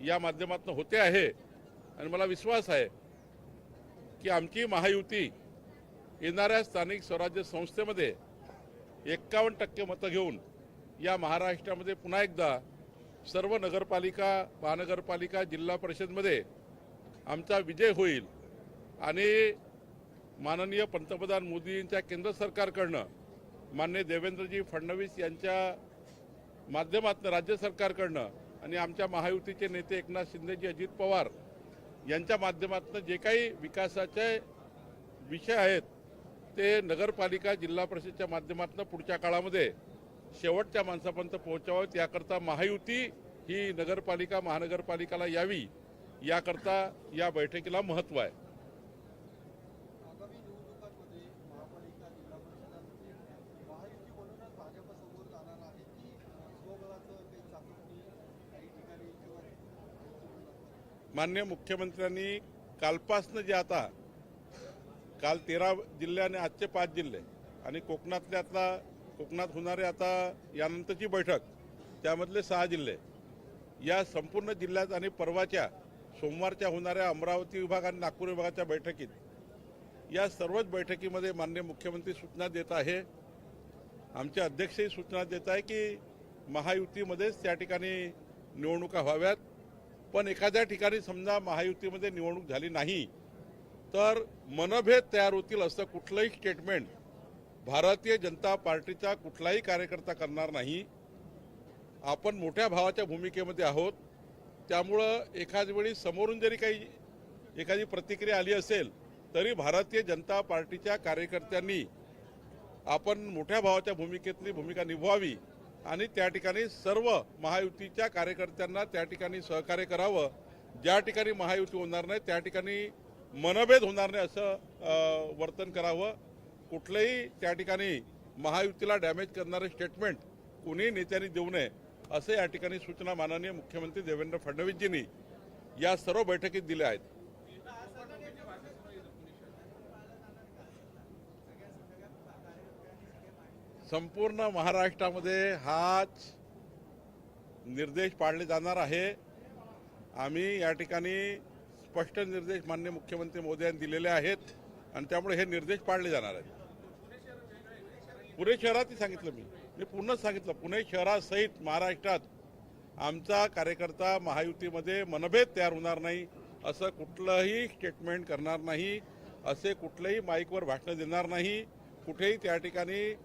या माध्यमातून होते आहे आणि मला विश्वास आहे की आमची महायुती येणाऱ्या स्थानिक स्वराज्य संस्थेमध्ये 51% मतं घेऊन या महाराष्ट्रामध्ये पुन्हा एकदा सर्व नगरपालिका, महानगरपालिका, जिल्हा परिषदमध्ये आमचा विजय होईल आणि माननीय पंतप्रधान मोदी यांच्या केंद्र सरकारकडनं माननीय देवेंद्रजी फडणवीस यांच्या माध्यमातून राज्य सरकारकडनं आणि आमच्या महायुतीचे नेते एकनाथ शिंदेजी, अजित पवार यांच्या माध्यमातून जे काही विकासाचे विषय आहेत ते नगरपालिका, जिल्हा परिषदेच्या माध्यमातून पुढच्या काळामध्ये शेवटच्या माणसापर्यंत पोहोचावेत याकरता महायुती ही नगरपालिका, महानगरपालिकाला यावी याकरता या बैठकीला महत्त्व आहे. माननीय मुख्यमंत्र्यांनी कालपासनं जे आता काल 13 जिल्हे आणि आजचे 5 जिल्हे आणि कोकणात होणारे आता यानंतरची बैठक त्यामधले 6 जिल्हे या संपूर्ण जिल्ह्यात आणि परवाच्या सोमवारच्या होणाऱ्या अमरावती विभाग आणि नागपूर विभागाच्या बैठकीत या सर्वच बैठकीमध्ये माननीय मुख्यमंत्री सूचना देत आहे. आमचे अध्यक्षही सूचना देत आहे की महायुतीमध्येच त्या ठिकाणी निवडणुका व्हाव्यात. पण एखाद्या ठिकाणी समजा महायुतीमध्ये निवडणूक झाली नाही तर मनभेद तयार होतील असं कुठलंही स्टेटमेंट भारतीय जनता पार्टीचा कुठलाही कार्यकर्ता करणार नाही. आपण मोठ्या भावाच्या भूमिकेमध्ये आहोत. त्यामुळं एखाद वेळी समोरून जरी काही एखादी प्रतिक्रिया आली असेल तरी भारतीय जनता पार्टीच्या कार्यकर्त्यांनी आपण मोठ्या भावाच्या भूमिकेतली भूमिका निभवावी आणि त्या ठिकाणी सर्व महायुतीच्या कार्यकर्त्यांना त्या ठिकाणी सहकार्य करावं. ज्या ठिकाणी महायुती होणार नाही त्या ठिकाणी मनभेद होणार नाही असं वर्तन करावं. कुठलंही त्या ठिकाणी महायुतीला डॅमेज करणारे स्टेटमेंट कोणी नेत्यांनी देऊ नये असे या ठिकाणी सूचना माननीय मुख्यमंत्री देवेंद्र फडणवीसजींनी या सर्व बैठकीत दिल्या आहेत. संपूर्ण महाराष्ट्रामध्ये हाच निर्देश पाळले जाणार आहे. आम्ही या ठिकाणी स्पष्ट निर्देश माननीय मुख्यमंत्री मोदयांनी दिलेले आहेत आणि त्यामुळे हे निर्देश पाळले जाणार आहेत. पुणे शहरातही सांगितलं मी पूर्ण सांगितलं. पुणे शहरासहित महाराष्ट्रात आमचा कार्यकर्ता महायुतीमध्ये मनभेद तयार होणार नाही असं कुठलंही स्टेटमेंट करणार नाही. असे कुठलेही माईकवर भाषणं देणार नाही. कुठेही त्या ठिकाणी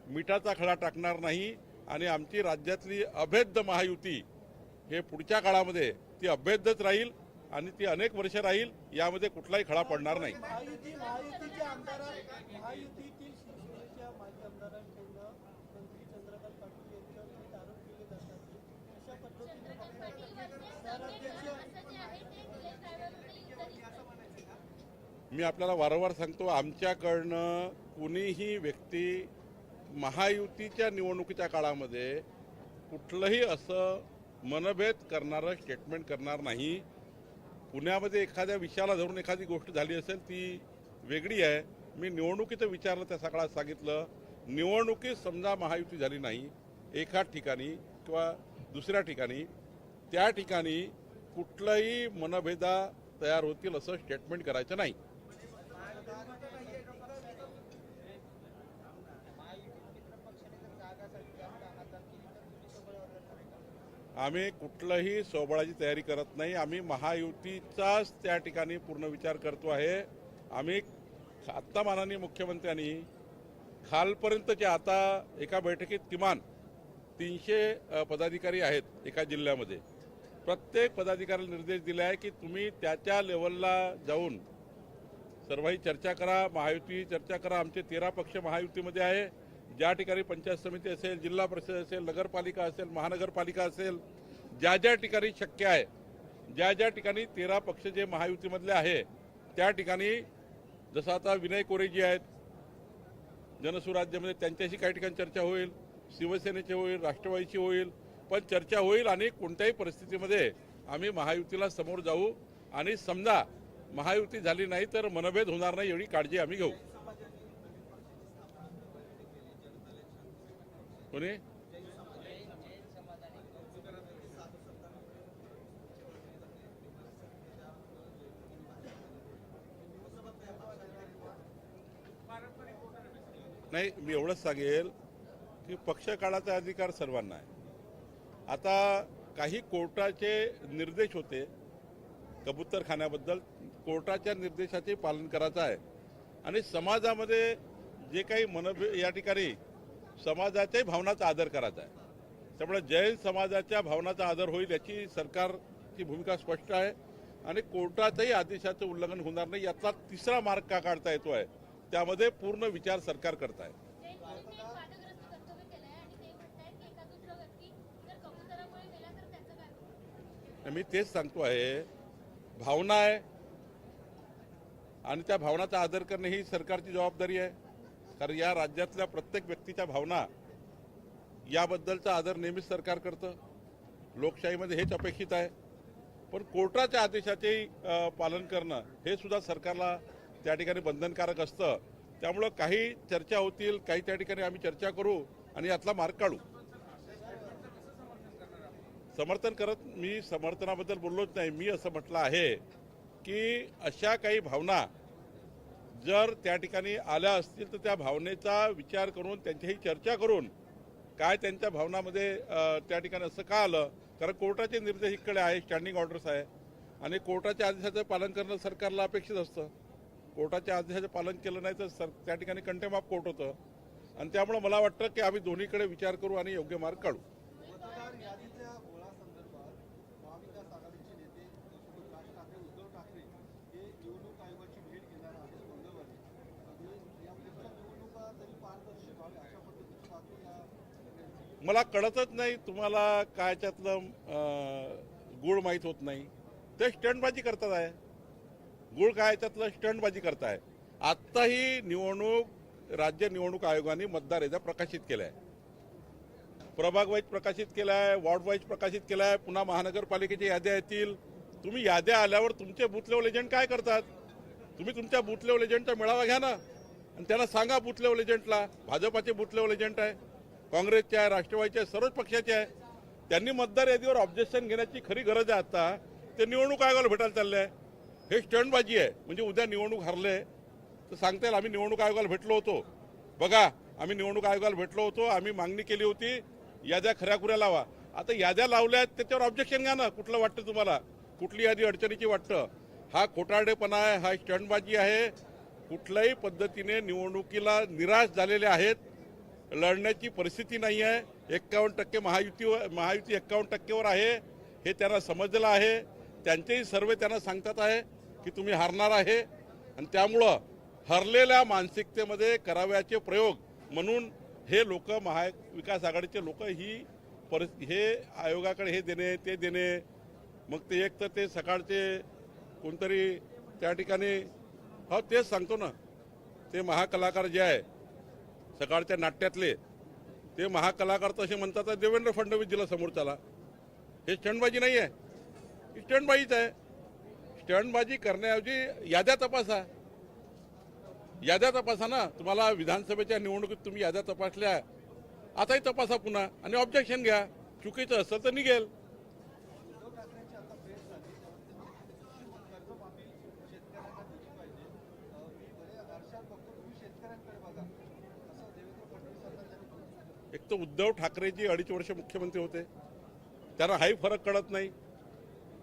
मिठाचा खडा टाकणार नाही आणि आमची राज्यातली अभेद्य महायुती हे पुढच्या काळामध्ये ती अभेद्यच राहील आणि ती अनेक वर्ष राहील. यामध्ये कुठलाही खडा पडणार नाही. मी आपल्याला वारंवार सांगतो आमच्याकडनं कुणीही व्यक्ती महायुतीच्या निवडणुकीच्या काळामध्ये कुठलंही असं मनभेद करणारं स्टेटमेंट करणार नाही. पुण्यामध्ये एखाद्या विषयाला धरून एखादी गोष्ट झाली असेल ती वेगळी आहे. मी निवडणुकीचं विचारलं त्या सगळ्यात सांगितलं. निवडणुकीत समजा महायुती झाली नाही एखाद ठिकाणी किंवा दुसऱ्या ठिकाणी त्या ठिकाणी कुठलंही मनभेदा तयार होतील असं स्टेटमेंट करायचं नाही. आम्ही कुठलंही सोबळाची तयारी करत नाही. आम्ही महायुतीचाच त्या ठिकाणी पूर्ण विचार करतो आहे. आम्ही आत्ता माननीय मुख्यमंत्र्यांनी खालपर्यंतचे आता एका बैठकीत किमान 300 पदाधिकारी आहेत एका जिल्ह्यामध्ये. प्रत्येक पदाधिकाऱ्याला निर्देश दिले आहे की तुम्ही त्याच्या लेवलला जाऊन सर्वही चर्चा करा, महायुती चर्चा करा. आमचे 13 पक्ष महायुतीमध्ये आहे. ज्या ठिकाणी पंचायत समिती असेल, जिल्हा परिषद असेल, नगरपालिका असेल, महानगरपालिका असेल, ज्या ज्या ठिकाणी शक्य आहे, ज्या ज्या ठिकाणी 13 पक्ष जे महायुतीमधले आहे त्या ठिकाणी जसं आता विनय कोरेजी आहेत जनसुराज्यामध्ये त्यांच्याशी काही ठिकाणी चर्चा होईल, शिवसेनेची होईल, राष्ट्रवादीची होईल, पण चर्चा होईल आणि कोणत्याही परिस्थितीमध्ये आम्ही महायुतीला समोर जाऊ आणि समजा महायुती झाली नाही तर मनभेद होणार नाही एवढी काळजी आम्ही घेऊ. कोणी नाही, मी एवढंच सांगेल की पक्ष काढायचा अधिकार सर्वांना आहे. आता काही कोर्टाचे निर्देश होते कबूतरखान्याबद्दल, कोर्टाच्या निर्देशाचे पालन करायचं आहे आणि समाजामध्ये जे काही या ठिकाणी समाजाच्याही भावनाचा आदर करायचा आहे. त्यामुळे जैन समाजाच्या भावनाचा आदर होईल याची सरकारची भूमिका स्पष्ट आहे आणि कोर्टाच्याही आदेशाचं उल्लंघन होणार नाही यातला तिसरा मार्ग का काढता येतो आहे, त्यामध्ये पूर्ण विचार सरकार करत आहे. मी तेच सांगतो आहे, भावना आहे आणि त्या भावनाचा आदर करणे ही सरकारची जबाबदारी आहे. कारण या राज्यातल्या प्रत्येक व्यक्तीच्या भावना याबद्दलचा आदर नेहमीच सरकार करतं. लोकशाहीमध्ये हेच अपेक्षित आहे. पण कोर्टाच्या आदेशाचे पालन करणं हे सुद्धा सरकारला त्या ठिकाणी बंधनकारक असतं. त्यामुळं काही चर्चा होतील, काही त्या ठिकाणी आम्ही चर्चा करू आणि यातला मार्ग काढू. समर्थन करत मी समर्थनाबद्दल बोललोच नाही. मी असं म्हटलं आहे की अशा काही भावना जर त्या ठिकाणी आल्या असतील तर त्या भावनेचा विचार करून त्यांच्याही चर्चा करून काय त्यांच्या भावनामध्ये त्या ठिकाणी असं का आलं, कारण कोर्टाचे निर्देश इकडे आहे, स्टँडिंग ऑर्डर्स आहे आणि कोर्टाच्या आदेशाचं पालन करणं सरकारला अपेक्षित असतं. कोर्टाच्या आदेशाचं पालन केलं नाही तर त्या ठिकाणी कंटेम्प्ट ऑफ कोर्ट होतं आणि त्यामुळे मला वाटतं की आम्ही दोन्हीकडे विचार करू आणि योग्य मार्ग काढू. मला कळतच नाही तुम्हाला काय त्यातलं गुळ माहीत होत नाही. ते स्टंटबाजी करतात आहे. गुळ काय त्यातलं स्टंटबाजी करताय. आत्ताही राज्य निवडणूक आयोगाने मतदार याद्या प्रकाशित केल्या आहे. प्रभाग वाईज प्रकाशित केला आहे, वॉर्ड वाईज प्रकाशित केला आहे, पुन्हा महानगरपालिकेच्या याद्या येतील. तुम्ही याद्या आल्यावर तुमचे बूथ लेवल एजंट काय करतात, तुम्ही तुमच्या बूथ लेवल एजंटचा मेळावा घ्या ना आणि त्यांना सांगा. बूथ लेवल एजंटला भाजपाचे बूथ लेवल एजंट आहे, काँग्रेसचे आहे, राष्ट्रवादीचे आहे, सर्वच पक्षाचे आहे. त्यांनी मतदार यादीवर ऑब्जेक्शन घेण्याची खरी गरज आहे. आता ते निवडणूक आयोगाला भेटायला चालले आहे. हे स्टंटबाजी आहे. म्हणजे उद्या निवडणूक हरले तर सांगता येईल आम्ही निवडणूक आयोगाला भेटलो होतो, बघा आम्ही निवडणूक आयोगाला भेटलो होतो, आम्ही मागणी केली होती याद्या खऱ्याखुऱ्या लावा. आता याद्या लावल्यात त्याच्यावर ऑब्जेक्शन घ्या ना. कुठलं वाटतं तुम्हाला, कुठली यादी अडचणीची वाटतं? हा खोटारडेपणा आहे, हा स्टंटबाजी आहे. कुठल्याही पद्धतीने निवडणुकीला निराश झालेले आहेत, लढण्याची परिस्थिती नाही आहे. 51% महायुती 51%वर आहे हे त्यांना समजलं आहे. त्यांचेही सर्वे त्यांना सांगतात आहे की तुम्ही हारणार आहे आणि त्यामुळं हरलेल्या मानसिकतेमध्ये करावयाचे प्रयोग म्हणून हे लोक महाविकास आघाडीचे लोक हे आयोगाकडे हे देणे ते देणे. मग ते एक तर ते सकाळचे कोणतरी त्या ठिकाणी हो तेच सांगतो ना, ते महाकलाकार जे आहे सकाळच्या नाट्यातले ते महाकलाकार तसे म्हणतात देवेंद्र फडणवीस दिला समोरच्याला. हे स्टंटबाजी नाही आहे, स्टंटबाजीच आहे. स्टंटबाजी करण्याऐवजी याद्या तपासा. याद्या तपासा ना. तुम्हाला विधानसभेच्या निवडणुकीत तुम्ही याद्या तपासल्या, आताही तपासा पुन्हा आणि ऑब्जेक्शन घ्या. चुकीचं असेल तर निघेल. एक तर उद्धव ठाकरेजी 2.5 वर्ष मुख्यमंत्री होते, त्यांना हाही फरक कळत नाही.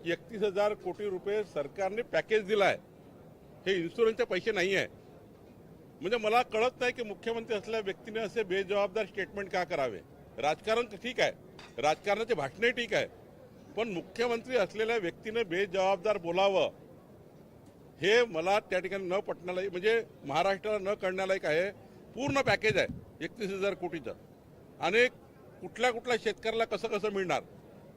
31,000 कोटी रुपये सरकारने पॅकेज दिलाय, हे इन्शुरन्सचे पैसे नाही आहे. म्हणजे मला कळत नाही की मुख्यमंत्री असलेल्या व्यक्तीने असे बेजबाबदार स्टेटमेंट का करावे. राजकारण ठीक आहे, राजकारणाचे भाषणही ठीक आहे, पण मुख्यमंत्री असलेल्या व्यक्तीने बेजबाबदार बोलावं हे मला त्या ठिकाणी न पटण्याला, म्हणजे महाराष्ट्राला न कळण्यालायक आहे. पूर्ण पॅकेज आहे 31,000 कोटीचं आणि कुठल्या शेतकऱ्याला कसं मिळणार,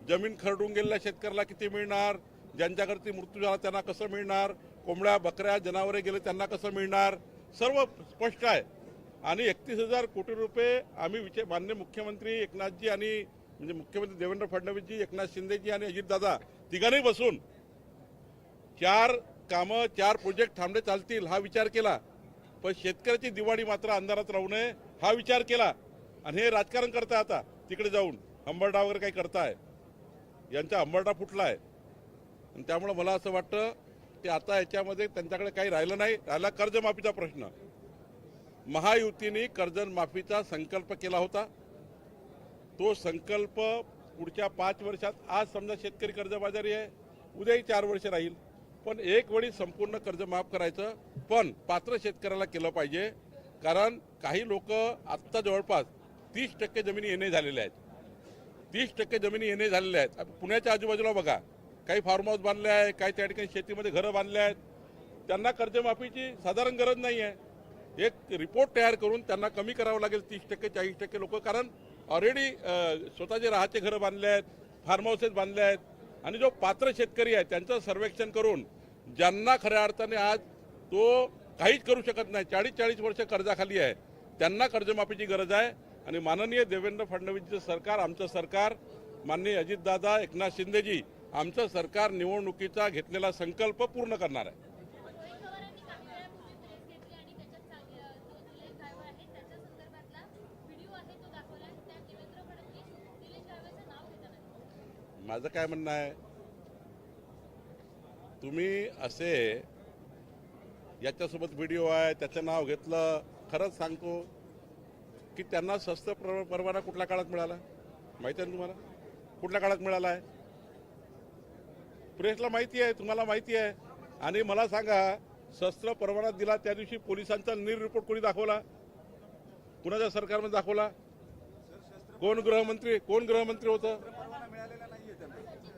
जमीन खरडून गेलेल्या शेतकऱ्याला किती मिळणार, ज्यांच्याकडे मृत्यू झाला त्यांना कसं मिळणार, कोंबड्या बकऱ्या जनावरे गेले त्यांना कसं मिळणार, सर्व स्पष्ट आहे. आणि 31,000 कोटी रुपये आम्ही माननीय मुख्यमंत्री एकनाथजी आणि म्हणजे मुख्यमंत्री देवेंद्र फडणवीसजी, एकनाथ शिंदेजी आणि अजितदादा तिघांनी बसून 4 कामं 4 प्रोजेक्ट थांबले चालतील हा विचार केला. पण शेतकऱ्याची दिवाळी मात्र अंधारात राहू नये हा विचार केला. आणि हे राजकारण करताय आता तिकडे जाऊन हंबरडा वगैरे काही करताय. यांचा हंबरडा फुटला आहे आणि त्यामुळे मला असं वाटतं की आता याच्यामध्ये त्यांच्याकडे काही राहिलं नाही. राहिला कर्जमाफीचा प्रश्न. महायुतीने कर्जमाफीचा संकल्प केला होता. तो संकल्प पुढच्या 5 वर्षात, आज समजा शेतकरी कर्जबाजारी आहे, उद्याही 4 वर्ष राहील, पण एक वेळी संपूर्ण कर्ज माफ करायचं, पण पात्र शेतकऱ्याला केलं पाहिजे. कारण काही लोक आत्ता जवळपास 30% जमिनी येणे झालेल्या आहेत. 30% जमिनी येणे झालेल्या आहेत. पुण्याच्या आजूबाजूला बघा, काही फार्म हाऊस बांधले आहे, काही त्या ठिकाणी शेतीमध्ये घरं बांधले आहेत. त्यांना कर्जमाफीची साधारण गरज नाही आहे. एक रिपोर्ट तयार करून त्यांना कमी करावं लागेल 30% 40% लोक, कारण ऑलरेडी स्वतःचे राहायचे घरं बांधले आहेत, फार्म हाऊसेस बांधले आहेत. आणि जो पात्र शेतकरी आहे त्यांचं सर्वेक्षण करून ज्यांना खऱ्या अर्थाने आज तो काहीच करू शकत नाही, 40-40 वर्ष कर्जाखाली आहे, त्यांना कर्जमाफीची गरज आहे. आणि माननीय देवेंद्र फडणवीसचं सरकार, आमचं सरकार, माननीय अजितदादा, एकनाथ शिंदेजी, आमचं सरकार निवडणुकीचा घेतलेला संकल्प पूर्ण करणार आहे. माझं काय म्हणणं आहे, तुम्ही असे याच्यासोबत व्हिडिओ आहे त्याचं नाव घेतलं, खरंच सांगतो की त्यांना शस्त्र परवाना कुठल्या काळात मिळाला माहिती आहे तुम्हाला? कुठल्या काळात मिळाला आहे? प्रेसला माहिती आहे, तुम्हाला माहिती आहे. आणि मला सांगा, शस्त्र परवाना दिला त्या दिवशी पोलिसांचा रिपोर्ट कोणी दाखवला? कुणाच्या सरकारमध्ये दाखवला? कोण गृहमंत्री होतं?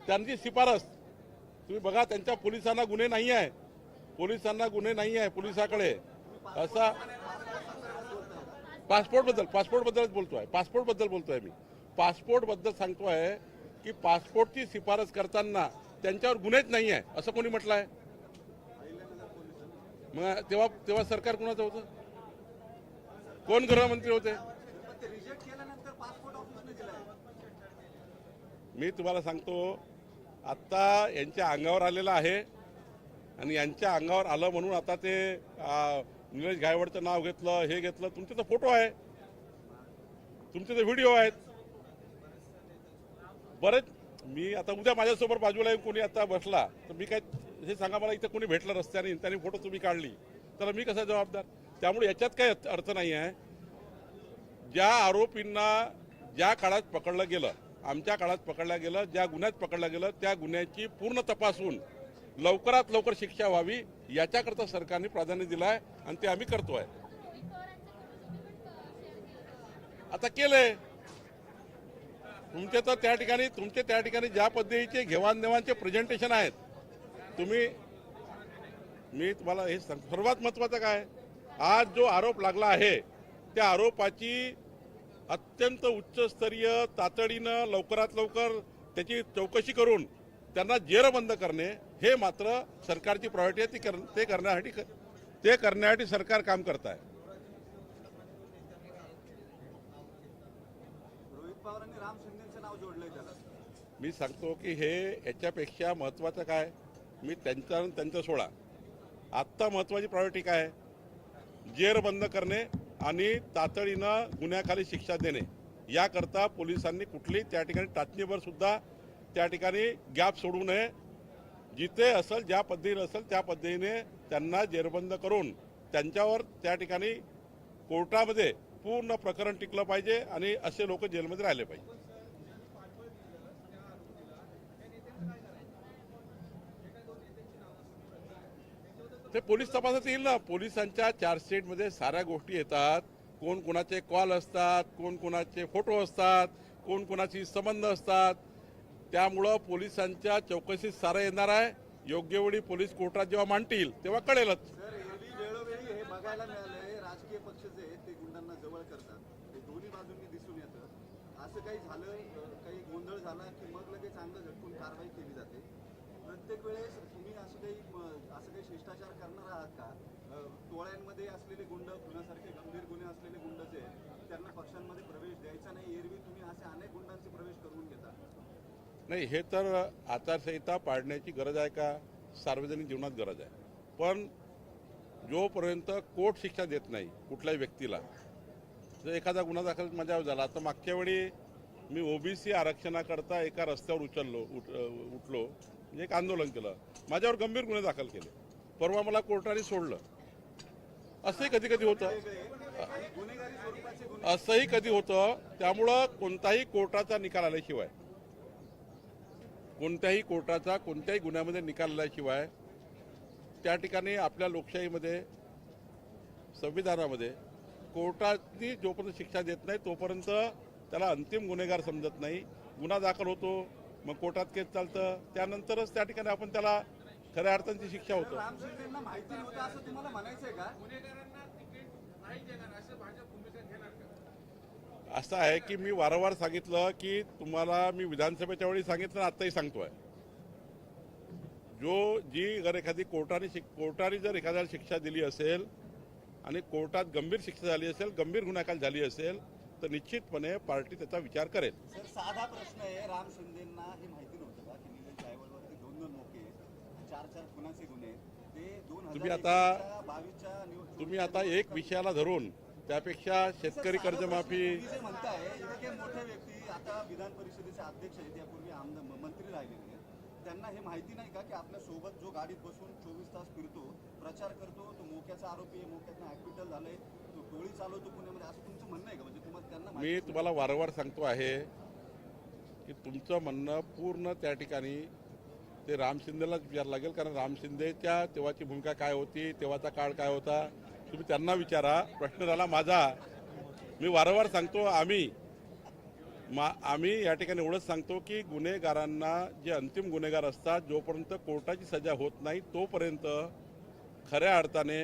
त्यांची शिफारस तुम्ही बघा. त्यांच्या पोलिसांना गुन्हे नाही आहे, पोलिसाकडे असा. पासपोर्टबद्दल बोलतोय मी. पासपोर्टबद्दल सांगतोय की पासपोर्टची शिफारस करताना त्यांच्यावर गुन्हेच नाही आहे असं कोणी म्हटलं आहे? मग तेव्हा सरकार कुणाचं होतं? कोण गृहमंत्री होते? मी तुम्हाला सांगतो, आत्ता यांच्या अंगावर आलेलं आहे. आणि यांच्या अंगावर आलं म्हणून आता ते निलेश गायवडचं नाव घेतलं, हे घेतलं. तुमचे तर फोटो आहे, तुमचे तर व्हिडिओ आहेत बरेच. मी आता उद्या माझ्यासोबत बाजूला येऊन कोणी आता बसला तर मी काय हे सांगा, मला इथं कोणी भेटलं रस्त्याने, त्यांनी फोटो तुम्ही काढली तर मी कसा जबाबदार? त्यामुळे याच्यात काही अर्थ नाही आहे. ज्या आरोपींना ज्या काळात पकडलं गेलं, आमच्या काळात पकडलं गेलं, ज्या गुन्ह्यात पकडलं गेलं, त्या गुन्ह्याची पूर्ण तपासून लवकरात लवकर शिक्षा व्हावी याच्याकरता सरकारने प्राधान्य दिलं आहे आणि ते आम्ही करतोय. आता केलंय तुमचे तर त्या ठिकाणी ज्या पद्धतीचे घेवाणदेवाणचे प्रेझेंटेशन आहेत मी तुम्हाला हे सांगतो. सर्वात महत्वाचं काय, आज जो आरोप लागला आहे त्या आरोपाची अत्यंत उच्चस्तरीय तातडीनं लवकरात लवकर त्याची चौकशी करून त्यांना जेरबंद करणे हे मात्र सरकारची प्रायोरिटी आहे. ते करण्यासाठी सरकार काम करत आहे. रोहित पवारांनी राम शिंदेचं नाव जोडलंय त्याला. मी सांगतो की हे याच्यापेक्षा महत्वाचं काय, मी त्यांचं सोडा. आत्ता महत्वाची प्रायोरिटी काय आहे? जेरबंद करणे आणि तातडीनं गुन्ह्याखाली शिक्षा देणे. याकरता पोलिसांनी कुठली त्या ठिकाणी टाचणीवर सुद्धा त्या ठिकाणी गॅप सोडू नये. जिथे असेल, ज्या पद्धतीने असेल त्या पद्धतीने त्यांना जेरबंद करून त्यांच्यावर त्या ठिकाणी कोर्टामध्ये पूर्ण प्रकरण टिकलं पाहिजे आणि असे लोक जेलमध्ये राहिले पाहिजे. ते पोलीस तपासात येईल ना. पोलिसांच्या चार्जशीटमध्ये साऱ्या गोष्टी येतात. कोण कोणाचे कॉल असतात, कोण कोणाचे फोटो असतात, कोण कोणाची संबंध असतात. त्यामुळं पोलिसांच्या चौकशीत सारं येणार आहे. योग्य वेळी पोलीस कोर्टात जेव्हा मांडतील तेव्हा कळेलच. सर, वेळोवेळी हे बघायला मिळालंय, राजकीय पक्ष जे आहेत ते गुंडांना जवळ करतात, ते दोन्ही बाजूंनी दिसून येतं. असं काही झालं, काही गोंधळ झाला की मग लगेच अंग झटकून कारवाई केली जाते. प्रत्येक वेळेस तुम्ही असं काही शिष्टाचार करणार आहात का? टोळ्यांमध्ये असलेले गुंड, खुनासारखे गंभीर गुन्हे असलेले गुंड जे आहेत त्यांना पक्षांमध्ये प्रवेश द्यायचा नाही. एरवी तुम्ही असे अनेक गुंडांचे प्रवेश करून घेता. नाही, हे तर आचारसंहिता पाळण्याची गरज आहे का? सार्वजनिक जीवनात गरज आहे. पण जोपर्यंत कोर्ट शिक्षा देत नाही कुठल्याही व्यक्तीला, जर एखादा गुन्हा दाखल माझ्यावर झाला तर मागच्या वेळी मी ओबीसी आरक्षणाकरता एका रस्त्यावर उठलो, म्हणजे एक आंदोलन केलं, माझ्यावर गंभीर गुन्हे दाखल केले. परवा मला कोर्टाने सोडलं. असंही कधी कधी होतं. आणि गुन्हेगारी स्वरूपाचे गुन्हे असंही कधी होतं. त्यामुळं कोणताही कोर्टाचा निकाल आल्याशिवाय, कोणत्याही गुन्ह्यामध्ये निकाल आल्याशिवाय त्या ठिकाणी आपल्या लोकशाहीमध्ये, संविधानामध्ये कोर्टाने जोपर्यंत शिक्षा देत नाही तोपर्यंत त्याला अंतिम गुन्हेगार समजत नाही. गुन्हा दाखल होतो, मग कोर्टात केस चालतं, त्यानंतरच त्या ठिकाणी आपण त्याला खऱ्या अर्थाची शिक्षा होतो. राम शिंदेंना माहिती नव्हतं असं तुम्हाला म्हणायचंय का? असं आहे की मी वारंवार सांगितलं की तुम्हाला मी विधानसभेच्या वेळी सांगितलं, आत्ताही सांगतोय, जर एखादी कोर्टाने जर एखाद्याला शिक्षा दिली असेल आणि कोर्टात गंभीर शिक्षा झाली असेल, गंभीर गुन्हेगार झाली असेल, तर निश्चितपणे पार्टी त्याचा विचार करेल. सर साधा प्रश्न आहे, राम शिंदेंना हे माहिती नव्हतं का की निलेश जायवळवरती 2 मोके 4 खुनाचे गुन्हे ते 2022च्या तुम्ही आता एक विषयाला धरून त्यापेक्षा शेतकरी कर्जमाफी, जे म्हणताय इतके मोठे व्यक्ती आता विधान परिषदेचे अध्यक्ष आहेत, यापूर्वी आमदार मंत्री राहिलेले आहेत, त्यांना हे माहिती नाही का की आपल्या सोबत जो गाडीत बसून 24 तास फिरतो, प्रचार करतो, तो मोक्याचा आरोपी आहे, मोक्यातनं ऍक्विटल झालंय, तो टोळी चालवतो पुण्यामध्ये, असं तुमचं म्हणणं आहे का? म्हणजे तुम्हाला त्यांना मी तुम्हाला वारंवार सांगतो आहे की तुमचं म्हणणं पूर्ण त्या ठिकाणी ते राम शिंदेलाच विचारावं लागेल, कारण राम शिंदेच्या तेव्हाची भूमिका काय होती, तेव्हाचा काळ काय होता, तुम्ही त्यांना विचारा. प्रश्न झाला माझा. मी वारंवार सांगतो, आम्ही या ठिकाणी एवढंच सांगतो की गुन्हेगारांना, जे अंतिम गुन्हेगार असतात, जोपर्यंत कोर्टाची सजा होत नाही तोपर्यंत खऱ्या अर्थाने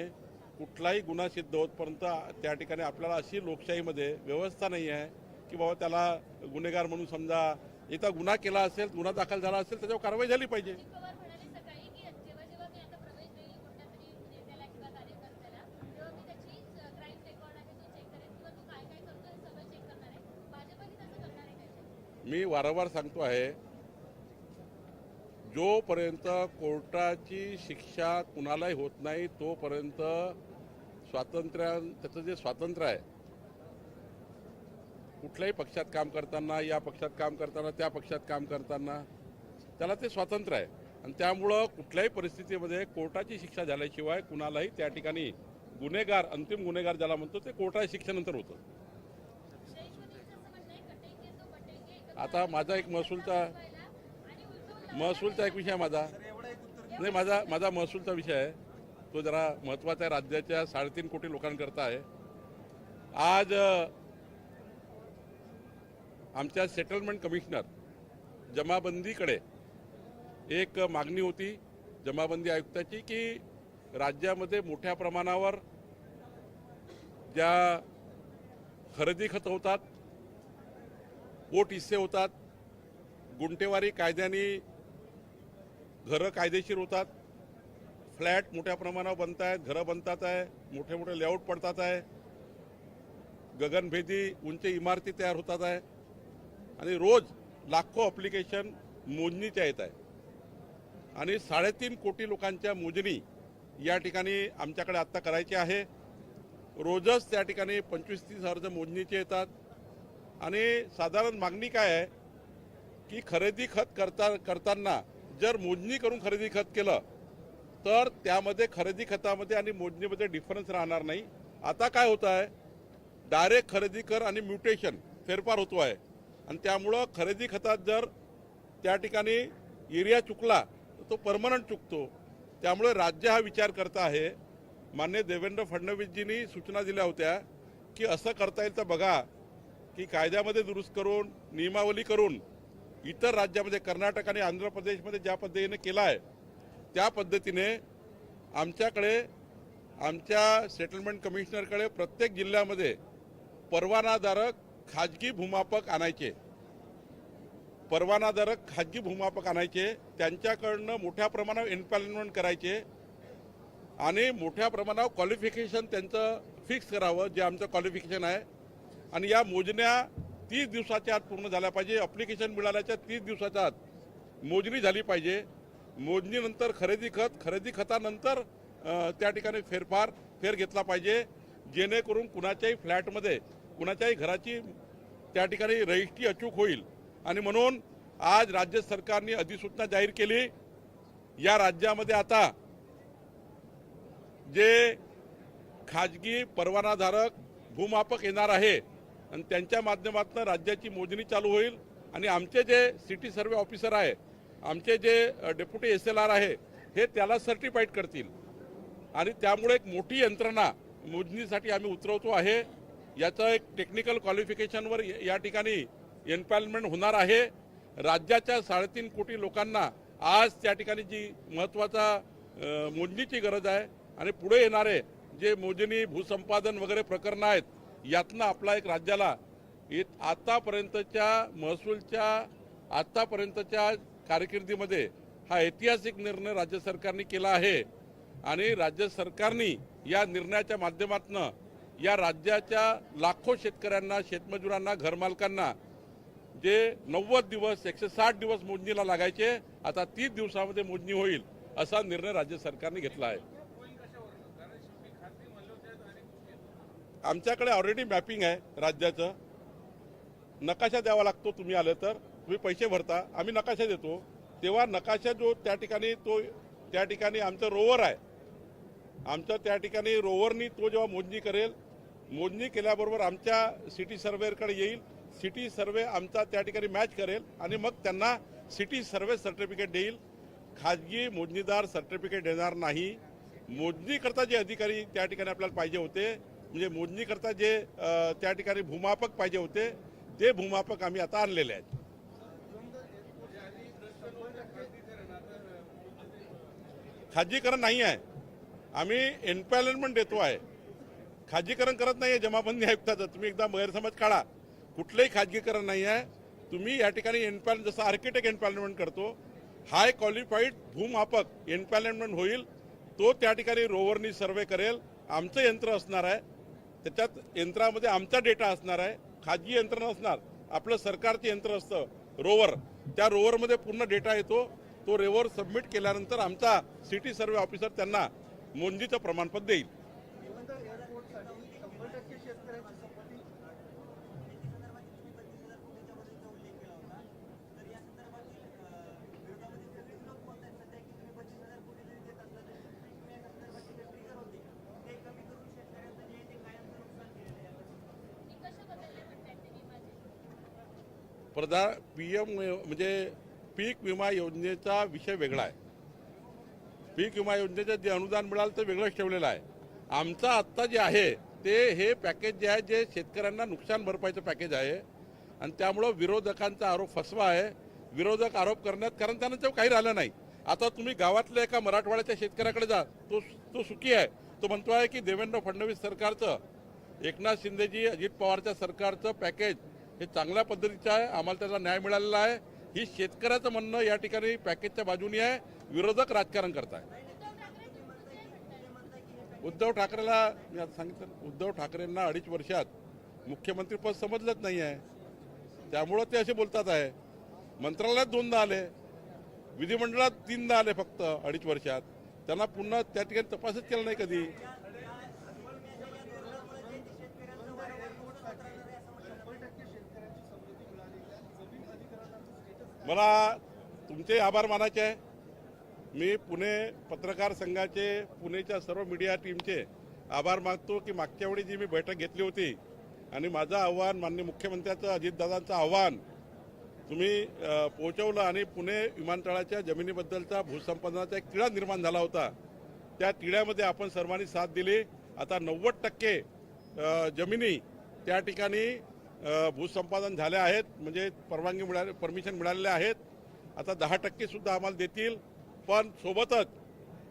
कुठलाही गुन्हा सिद्ध होतपर्यंत त्या ठिकाणी आपल्याला अशी लोकशाहीमध्ये व्यवस्था नाही आहे की बाबा त्याला गुन्हेगार म्हणून समजा. एका गुन्हा केला असेल, गुन्हा दाखल झाला असेल, त्याच्यावर कारवाई झाली पाहिजे. मी वारंवार सांगतो आहे, जोपर्यंत कोर्टाची शिक्षा कुणालाही होत नाही तोपर्यंत त्याचं जे स्वातंत्र्य आहे, कुठल्याही पक्षात काम करताना, या पक्षात काम करताना, त्या पक्षात काम करताना, त्याला ते स्वातंत्र्य आहे. आणि त्यामुळं कुठल्याही परिस्थितीमध्ये कोर्टाची शिक्षा झाल्याशिवाय कुणालाही त्या ठिकाणी गुन्हेगार, अंतिम गुन्हेगार ज्याला म्हणतो, ते कोर्टाच्या शिक्षेनंतर होतं. आता माझा एक महसूलचा एक विषय माझा नाही, माझा महसूलचा विषय आहे, तो जरा महत्त्वाचा आहे. राज्याच्या 3.5 कोटी लोकांकरता आहे. आज आमच्या सेटलमेंट कमिशनर जमाबंदीकडे एक मागणी होती जमाबंदी आयुक्ताची की राज्यामध्ये मोठ्या प्रमाणावर ज्या खरेदी खत होतात, पोट हिस्से होतात, गुंठेवारी कायद्याने घरं कायदेशीर होतात, फ्लॅट मोठ्या प्रमाणावर बनत आहेत, घरं बनतात आहे, मोठे मोठे लेआउट पडतात आहे, गगनभेदी उंच इमारती तयार होतात आहे आणि रोज लाखो ॲप्लिकेशन मोजणीच्या येत आहे. आणि 3.5 कोटी लोकांच्या मोजणी या ठिकाणी आमच्याकडे आत्ता करायची आहे. रोजच त्या ठिकाणी 25-30 अर्ज मोजणीचे येतात. आणि साधारण मागणी काय आहे की खरेदी खत करताना जर मोजणी करून खरेदी खत केलं तर त्यामध्ये खरेदी खतामध्ये आणि मोजणीमध्ये डिफरन्स राहणार नाही. आता काय होतं आहे, डायरेक्ट खरेदी कर आणि म्युटेशन फेरफार होतो आहे आणि त्यामुळं खरेदी खतात जर त्या ठिकाणी एरिया चुकला तर तो परमनंट चुकतो. त्यामुळे राज्य हा विचार करत आहे. माननीय देवेंद्र फडणवीसजींनी सूचना दिल्या होत्या की असं करता येईल तर बघा की कायद्यामध्ये दुरुस्त करून, नियमावली करून इतर राज्यामध्ये कर्नाटक आणि आंध्र प्रदेशमध्ये ज्या पद्धतीने केला आहे त्या पद्धतीने आमच्याकडे, आमच्या सेटलमेंट कमिशनरकडे प्रत्येक जिल्ह्यामध्ये परवानाधारक खाजगी भूमापक आणायचे, त्यांच्याकडनं मोठ्या प्रमाणावर एम्प्लॉयमेंट करायचे आणि मोठ्या प्रमाणावर क्वालिफिकेशन त्यांचं फिक्स करावं, जे आमचं क्वालिफिकेशन आहे. आणि या मोजण्या 30 दिवसाच्या आत पूर्ण झाल्या पाहिजे. ॲप्लिकेशन मिळाल्याच्या 30 दिवसाच्या आत मोजणी झाली पाहिजे. मोजणीनंतर खरेदी खतानंतर त्या ठिकाणी फेर घेतला पाहिजे, जेणेकरून कुणाच्याही फ्लॅटमध्ये, कुणाच्याही घराची त्या ठिकाणी रजिस्ट्री अचूक होईल. आणि म्हणून आज राज्य सरकारने अधिसूचना जाहीर केली. या राज्यामध्ये आता जे खाजगी परवानाधारक भूमापक येणार आहे आणि त्यांच्या माध्यमातून राज्याची मोजणी चालू होईल आणि आमचे जे सिटी सर्वे ऑफिसर आहे, आमचे जे डेप्युटी SLR आहे, हे त्याला सर्टिफाईड करतील आणि त्यामुळे एक मोठी यंत्रणा मोजणीसाठी आम्ही उतरवतो आहे. याचं एक टेक्निकल क्वालिफिकेशनवर या ठिकाणी एम्पॅनलमेंट होणार आहे. राज्याच्या 3.5 कोटी लोकांना आज त्या ठिकाणी जी महत्त्वाचा मोजणीची गरज आहे आणि पुढे येणारे जे मोजणी भूसंपादन वगैरे प्रकरणं आहेत, यातनं आपला एक राज्याला आतापर्यंतच्या महसूलच्या आतापर्यंतच्या कारकिर्दीमध्ये हा ऐतिहासिक निर्णय राज्य सरकारने केला आहे आणि राज्य सरकारने या निर्णयाच्या माध्यमातून या राज्याच्या लाखो शेतकऱ्यांना, शेतमजुरांना, घरमालकांना जे 90 दिवस 160 दिवस मोजणीला लागायचे, आता 30 दिवसामध्ये मोजणी होईल असा निर्णय राज्य सरकारने घेतला आहे. आमच्याकडे ऑलरेडी मॅपिंग आहे राज्याचं. नकाशा द्यावा लागतो. तुम्ही आले तर तुम्ही पैसे भरता, आम्ही नकाशा देतो. तेव्हा नकाशा जो त्या ठिकाणी आमचं रोवर आहे, आमचं त्या ठिकाणी रोवरनी तो जेव्हा मोजणी करेल, मोजणी केल्याबरोबर आमच्या सिटी सर्वेअरकडे येईल. सिटी सर्वे आमचा त्या ठिकाणी मॅच करेल आणि मग त्यांना सिटी सर्वे सर्टिफिकेट देईल. खाजगी मोजणीदार सर्टिफिकेट देणार नाही. मोजणीकरता जे अधिकारी त्या ठिकाणी आपल्याला पाहिजे होते, म्हणजे मोजणीकरता जे त्या ठिकाणी भूमापक पाहिजे होते, ते भूमापक आम्ही आता आणलेले आहेत. खाजगीकरण नाही आहे. आम्ही एम्पॅनलमेंट देतो आहे. खाजगीकरण करत नाही आहे जमाबंदी आयुक्ताचं. तुम्ही एकदा गैरसमज काढा. कुठलंही खाजगीकरण नाही आहे. तुम्ही या ठिकाणी जसं आर्किटेक्ट एम्पॅनलमेंट करतो, हाय क्वालिफाईड भूमापक एम्पॅनलमेंट होईल. तो त्या ठिकाणी रोवरनी सर्वे करेल. आमचं यंत्र असणार आहे, त्याच्यात यंत्रामध्ये आमचा डेटा असणार आहे. खाजगी यंत्र नसणार. आपलं सरकारचे यंत्र असतं रोवर. त्या रोवरमध्ये पूर्ण डेटा येतो. तो रोवर सबमिट केल्यानंतर आमचा सिटी सर्वे ऑफिसर त्यांना मोजणीचं प्रमाणपत्र देईल. PM म्हणजे पीक विमा योजनेचा विषय वेगळा आहे. पीक विमा योजनेचं जे अनुदान मिळालं ते वेगळंच ठेवलेलं आहे. आमचं आत्ता जे आहे ते हे पॅकेज जे आहे, जे शेतकऱ्यांना नुकसान भरपाईचं पॅकेज आहे आणि त्यामुळं विरोधकांचा आरोप फसवा आहे. विरोधक आरोप करण्यात, कारण त्यांना तेव्हा काही राहिलं नाही. आता तुम्ही गावातल्या एका मराठवाड्याच्या शेतकऱ्याकडे जा, तो सुखी आहे. तो म्हणतो आहे की देवेंद्र फडणवीस सरकारचं, एकनाथ शिंदेजी, अजित पवारच्या सरकारचं पॅकेज हे चांगल्या पद्धतीचं आहे, आम्हाला त्याचा न्याय मिळालेला आहे. ही शेतकऱ्याचं म्हणणं या ठिकाणी पॅकेजच्या बाजूने आहे. विरोधक राजकारण करताय. उद्धव ठाकरेला मी आता सांगितलं, उद्धव ठाकरेंना 2.5 वर्षात मुख्यमंत्रीपद समजलंच नाही आहे. त्यामुळं ते असे बोलतात आहे. मंत्रालयात 2दा आले, विधिमंडळात 3दा आले फक्त 2.5 वर्षात. त्यांना पुन्हा त्या ठिकाणी तपासच केला नाही कधी. मला तुमचे आभार मानायचे आहे. मी पुणे पत्रकार संघाचे, पुणेच्या सर्व मीडिया टीमचे आभार मानतो की मागच्या वेळी जी मी बैठक घेतली होती आणि माझं आव्हान, माननीय मुख्यमंत्र्यांचं, अजितदादांचं आव्हान तुम्ही पोहोचवलं आणि पुणे विमानतळाच्या जमिनीबद्दलचा भूसंपादनाचा एक तिढा निर्माण झाला होता. त्या तिढ्यामध्ये आपण सर्वांनी साथ दिली. आता 90% जमिनी त्या ठिकाणी भूसंपादन झाल्या आहेत, म्हणजे परमिशन मिळालेले आहेत. आता 10% सुद्धा आम्हाला देतील. पण सोबतच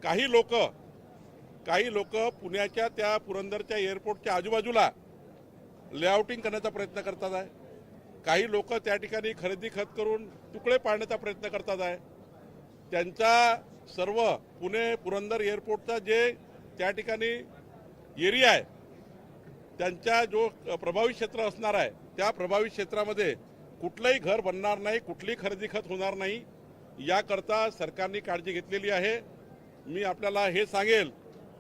काही लोक पुण्याच्या त्या पुरंदरच्या एअरपोर्टच्या आजूबाजूला लेआउटिंग करण्याचा प्रयत्न करतात आहे. काही लोक त्या ठिकाणी खरेदी खत करून तुकडे पाडण्याचा प्रयत्न करतात आहे. त्यांचा सर्व पुणे पुरंदर एअरपोर्टचा जे त्या ठिकाणी एरिया आहे, त्यांच्या जो प्रभावित क्षेत्र असणार आहे, त्या प्रभावित क्षेत्रामध्ये कुठलंही घर बनणार नाही, कुठलीही खरेदी खत होणार नाही. याकरता सरकारने काळजी घेतलेली आहे. मी आपल्याला हे सांगेल,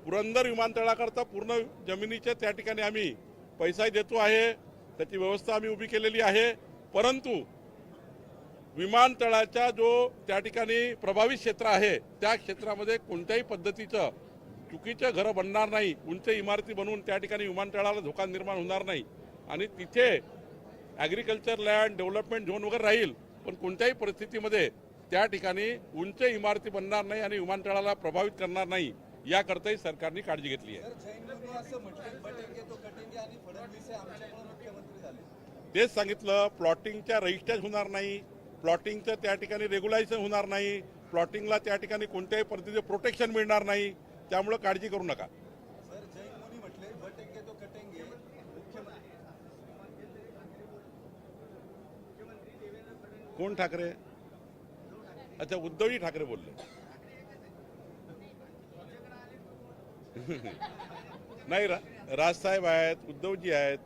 पुरंदर विमानतळाकरता पूर्ण जमिनीच्या त्या ठिकाणी आम्ही पैसाही देतो आहे, त्याची व्यवस्था आम्ही उभी केलेली आहे. परंतु विमानतळाच्या जो त्या ठिकाणी प्रभावित क्षेत्र आहे, त्या क्षेत्रामध्ये कोणत्याही पद्धतीचं चुकीचे घरं बनणार नाही, उंच इमारती बनवून त्या ठिकाणी विमानतळाला धोका निर्माण होणार नाही आणि तिथे ॲग्रिकल्चर लँड डेव्हलपमेंट झोन वगैरे राहील, पण कोणत्याही परिस्थितीमध्ये त्या ठिकाणी उंच इमारती बनणार नाही आणि विमानतळाला प्रभावित करणार नाही, याकरताही सरकारने काळजी घेतली आहे. जैन असं म्हटलं बटेंगे तो कटेंगे आणि फडणवीस हे आमच्यामुळे मुख्यमंत्री झाले. तेच सांगितलं, प्लॉटिंगच्या रजिस्ट्रेशन होणार नाही, प्लॉटिंगचं त्या ठिकाणी रेग्युलायझेशन होणार नाही, प्लॉटिंगला त्या ठिकाणी कोणत्याही पद्धतीचे प्रोटेक्शन मिळणार नाही, त्यामुळे काळजी करू नका. सर जैन मुनी म्हटले बटेंगे तो कटेंगे कोण ठाकरे? अच्छा, उद्धवजी ठाकरे बोलले. नाही, राजसाहेब आहेत, उद्धवजी आहेत.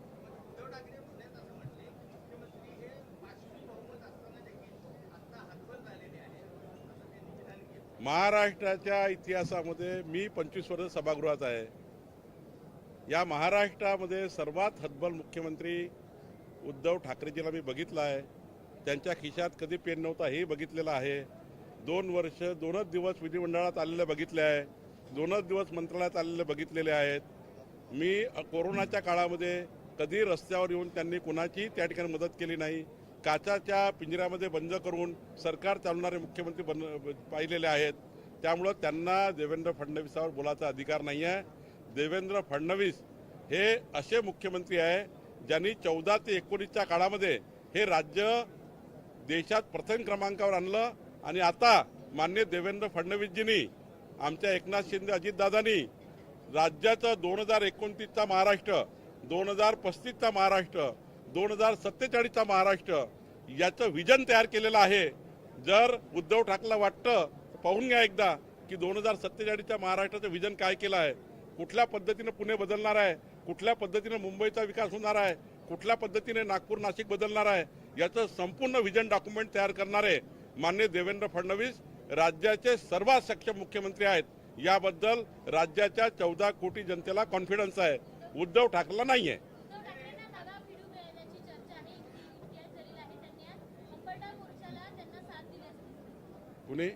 महाराष्ट्राच्या इतिहासामध्ये मी 25 वर्ष सभागृहात आहे. या महाराष्ट्रामध्ये सर्वात हतबल मुख्यमंत्री उद्धव ठाकरेजीला मी बघितलं आहे. त्यांच्या खिशात कधी पेन नव्हता हे बघितलेलं आहे. 2 वर्ष 2च दिवस विधिमंडळात आलेले बघितले आहे, 2च दिवस मंत्रालयात आलेले बघितलेले आहेत. मी कोरोनाच्या काळामध्ये कधी रस्त्यावर येऊन त्यांनी कुणाची त्या ठिकाणी मदत केली नाही. काचाच्या पिंजऱ्यामध्ये बंद करून सरकार चालवणारे मुख्यमंत्री पाहिलेले आहेत. त्यामुळं त्यांना देवेंद्र फडणवीसावर बोलायचा अधिकार नाही आहे. देवेंद्र फडणवीस हे असे मुख्यमंत्री आहे ज्यांनी 14 ते 19च्या काळामध्ये हे राज्य देशात प्रथम क्रमांकावर आणलं आणि आता माननीय देवेंद्र फडणवीसजींनी, आमच्या एकनाथ शिंदे अजितदादांनी राज्याचं 2029चा महाराष्ट्र, 2035चा महाराष्ट्र, 2047चा महाराष्ट्र याचं विजन तयार केलेलं आहे. जर उद्धव ठाकरेला वाटतं, पाहून घ्या एकदा की 2047च्या महाराष्ट्राचं विजन काय केलं आहे, कुठल्या पद्धतीनं पुणे बदलणार आहे, कुठल्या पद्धतीनं मुंबईचा विकास होणार आहे, कुठल्या पद्धतीने नागपूर नाशिक बदलणार आहे, याचं संपूर्ण विजन डॉक्युमेंट तयार करणारे माननीय देवेंद्र फडणवीस राज्याचे सर्वात सक्षम मुख्यमंत्री आहेत. याबद्दल राज्याच्या 14 कोटी जनतेला कॉन्फिडन्स आहे, उद्धव ठाकरेला नाही आहे. कुणी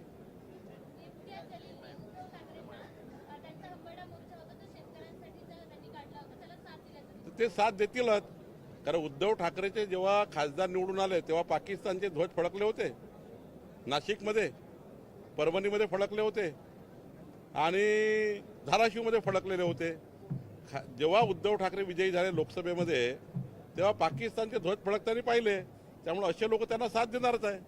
ते साथ देतीलच, कारण उद्धव ठाकरेचे जेव्हा खासदार निवडून आले तेव्हा पाकिस्तानचे ध्वज फडकले होते, नाशिकमध्ये, परभणीमध्ये फडकले होते आणि धाराशिवमध्ये फडकलेले होते. जेव्हा उद्धव ठाकरे विजयी झाले लोकसभेमध्ये तेव्हा पाकिस्तानचे ध्वज फडकताना पाहिले. त्यामुळे असे लोक त्यांना साथ देणारच आहे.